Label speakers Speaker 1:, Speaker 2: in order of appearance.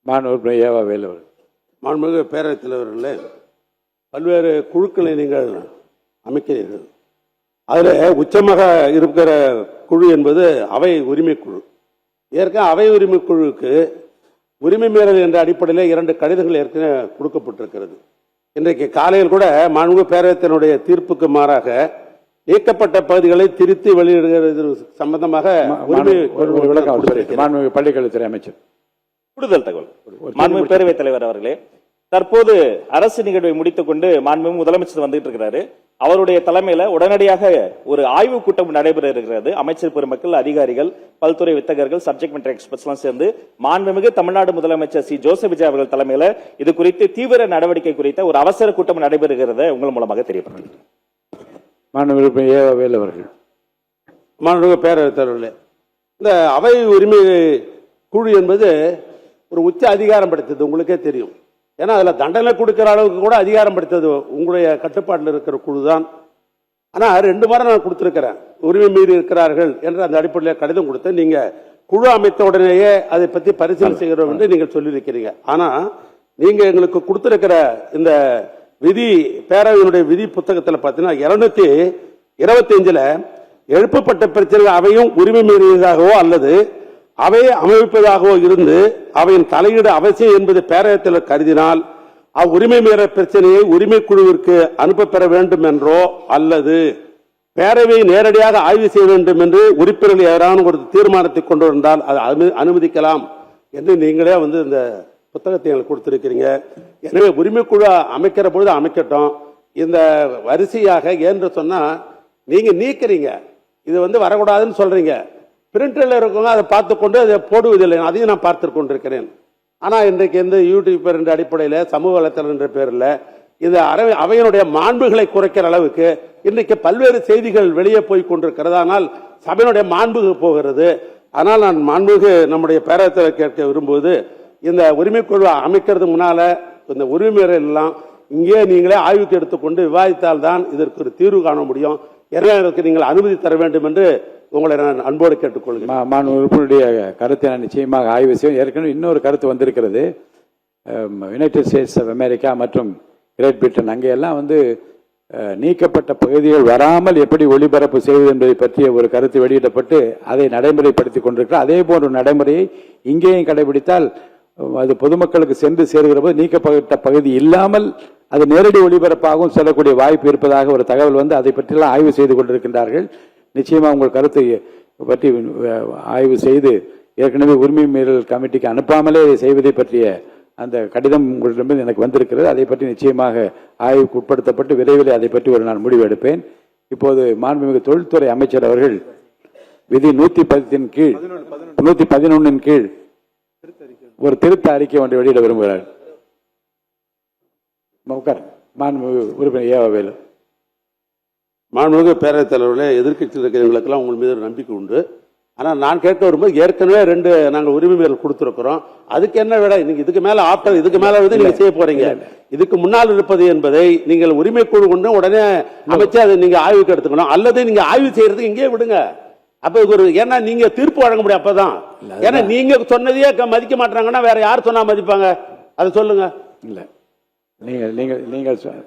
Speaker 1: மாண்புமிகு ஏவா வேலு.
Speaker 2: மாண்புமிகு பேரவைத் தலைவர்களே, பல்வேறு குழுக்களை நீங்கள் அமைக்கிறீர்கள். அதில் உச்சமாக இருக்கிற குழு என்பது அவை உரிமை குழு. ஏற்கனவே அவை உரிமை குழுவுக்கு உரிமை மீறல் என்ற அடிப்படையில் 2 கடிதங்கள் ஏற்கனவே கொடுக்கப்பட்டிருக்கிறது. இன்றைக்கு காலையில் கூட மாண்புமிகு பேரவைத்தினுடைய தீர்ப்புக்கு மாறாக நீக்கப்பட்ட பகுதிகளை திருத்தி வெளியிடுகிறது சம்பந்தமாக
Speaker 1: மாண்புமிகு பள்ளிக்கல்வித்துறை அமைச்சர்
Speaker 3: கூடுதல் தகவல். மாண்புமிகு பேரவைத் தலைவர் அவர்களே, தற்போது அரசு நிகழ்வை முடித்துக் கொண்டு மாண்புமிகு முதலமைச்சர் வந்துட்டு இருக்கிறாரு. அவருடைய தலைமையில உடனடியாக ஒரு ஆய்வுக் கூட்டம் நடைபெற இருக்கிறது. அமைச்சர் பெருமக்கள், அதிகாரிகள், பல்துறை வித்தகர்கள், சப்ஜெக்ட் மேட்டர் எக்ஸ்பர்ட்ஸ் எல்லாம் சேர்ந்து மாண்புமிகு தமிழ்நாடு முதலமைச்சர் சி ஜோசப் விஜய் அவர்கள் தலைமையில இது குறித்து தீவிர நடவடிக்கை குறித்த ஒரு அவசர கூட்டம் நடைபெறுகிறத உங்கள் மூலமாக தெரியப்படுகிறது.
Speaker 1: மாண்புமிகு ஏவா வேலு அவர்கள்.
Speaker 2: மாண்புமிகு பேரவைத் தலைவர்களே, இந்த அவை உரிமை குழு என்பது ஒரு உச்ச அதிகாரம் படைத்தது, உங்களுக்கே தெரியும். ஏன்னா அதில் தண்டனை கொடுக்கிற அளவுக்கு கூட அதிகாரம் படைத்தது உங்களுடைய கட்டுப்பாட்டில் இருக்கிற குழு தான். ஆனால் 2 முறை நான் கொடுத்துருக்கிறேன், உரிமை மீறி இருக்கிறார்கள் என்ற அந்த அடிப்படையில் கடிதம் கொடுத்து நீங்கள் குழு அமைத்த உடனேயே அதை பற்றி பரிசீலனை செய்கிறோம் என்று நீங்கள் சொல்லியிருக்கிறீங்க. ஆனால் நீங்கள் எங்களுக்கு கொடுத்துருக்கிற இந்த விதி, பேரவையினுடைய விதி புத்தகத்தில் பார்த்தீங்கன்னா 225 எழுப்பப்பட்ட பிரச்சனைகள் அவையும் உரிமை மீறியதாகவோ அல்லது அவையை அமைப்பதாகவோ இருந்து அவையின் தலையீடு அவசியம் என்பது பேரவைத்தில் கருதினால் அவ்வுரிமை மீற பிரச்சனையை உரிமை குழுவிற்கு அனுப்ப பெற வேண்டும் என்றோ அல்லது பேரவையை நேரடியாக ஆய்வு செய்ய வேண்டும் என்று உறுப்பினர்கள் யாரான ஒரு தீர்மானத்தை கொண்டு வந்தால் அதை அனுமதிக்கலாம் என்று நீங்களே இந்த புத்தகத்தை எங்களுக்கு கொடுத்திருக்கிறீங்க. எனவே உரிமை குழு அமைக்கிற பொழுது அமைக்கட்டும். இந்த வரிசையாக என்று சொன்னா நீங்க நீக்கிறீங்க, இது வரக்கூடாதுன்னு சொல்றீங்க. பிரிண்டர்ல இருக்கவங்க அதை பார்த்து கொண்டு அதை போடுவதில்லை, அதையும் நான் பார்த்து கொண்டிருக்கிறேன். ஆனால் இன்றைக்கு இந்த யூடியூபர் என்ற அடிப்படையில், சமூக வலைத்தளம் என்ற பேரில் இது அவையினுடைய மாண்புகளை குறைக்கிற அளவுக்கு இன்றைக்கு பல்வேறு செய்திகள் வெளியே போய் கொண்டிருக்கிறது. ஆனால் சபையினுடைய மாண்பு போகிறது. ஆனால் நான் மாண்புக்கு நம்முடைய பேரவைத்தில் கேட்க விரும்புவது, இந்த உரிமை குழு அமைக்கிறது முன்னால இந்த உரிமை எல்லாம் இங்கே நீங்களே ஆய்வுக்கு எடுத்துக்கொண்டு விவாதித்தால் தான் இதற்கு ஒரு தீர்வு காண முடியும். எனவே அதற்கு நீங்கள் அனுமதி தர வேண்டும் என்று உங்களை நான் அன்போடு கேட்டுக்கொள்கிறேன்.
Speaker 1: மாண்பு உறுப்பினருடைய கருத்தை நான் நிச்சயமாக ஆய்வு செய்வேன். ஏற்கனவே இன்னொரு கருத்து வந்திருக்கிறது. யுனைடெட் ஸ்டேட்ஸ் ஆஃப் அமெரிக்கா மற்றும் கிரேட் பிரிட்டன் அங்கெல்லாம் நீக்கப்பட்ட பகுதிகள் வராமல் எப்படி ஒளிபரப்பு செய்வது என்பதை பற்றிய ஒரு கருத்து வெளியிடப்பட்டு அதை நடைமுறைப்படுத்திக் கொண்டிருக்கிறார். அதே போன்ற நடைமுறையை இங்கேயும் கடைபிடித்தால் அது பொதுமக்களுக்கு சென்று சேர்கிற போது நீக்கப்பட்ட பகுதி இல்லாமல் அது நேரடி ஒளிபரப்பாகவும் செல்லக்கூடிய வாய்ப்பு இருப்பதாக ஒரு தகவல் அதை பற்றியெல்லாம் ஆய்வு செய்து கொண்டிருக்கின்றார்கள். நிச்சயமாக உங்கள் கருத்தை பற்றி ஆய்வு செய்து ஏற்கனவே உரிமை மீறல் கமிட்டிக்கு அனுப்பாமலே செய்வதை பற்றிய அந்த கடிதம் உங்களிடமிருந்து எனக்கு வந்திருக்கிறது. அதை பற்றி நிச்சயமாக ஆய்வுக்கு உட்படுத்தப்பட்டு விரைவில் அதை பற்றி ஒரு நான் முடிவு எடுப்பேன். இப்போது மாண்புமிகு தொழில்துறை அமைச்சர் அவர்கள் விதி 110 கீழ் 111 கீழ் ஒரு திருத்த அறிக்கை ஒன்றை வெளியிட விரும்புகிறார். மாண்புமிகு உறுப்பினர் ஏவா வேலு.
Speaker 2: மாண்புமிகு பேரவைத் தலைவர்களே, எதிர்கட்சியில் இருக்கிறவங்களுக்கெல்லாம் உங்கள் மீது ஒரு நம்பிக்கை உண்டு. ஆனால் நான் கேட்க வரும்போது ஏற்கனவே 2 நாங்கள் உரிமை மீறல் கொடுத்துருக்கிறோம். அதுக்கு என்ன விட நீங்க இதுக்கு மேல ஆப்டர் இதுக்கு மேல நீங்க செய்ய போறீங்க? இதுக்கு முன்னால் இருப்பது என்பதை நீங்கள் உரிமை குழு கொண்டு உடனே அமைச்சு அதை நீங்க ஆய்வுக்கு எடுத்துக்கணும். அல்லது நீங்க ஆய்வு செய்யறதுக்கு இங்கே விடுங்க. அப்ப ஒரு ஏன்னா நீங்க தீர்ப்பு வழங்க முடியும். அப்பதான் ஏன்னா நீங்க சொன்னதையே மதிக்க மாட்டாங்கன்னா வேற யார் சொன்னா மதிப்பாங்க? அதை சொல்லுங்க.
Speaker 1: இல்ல நீங்கள்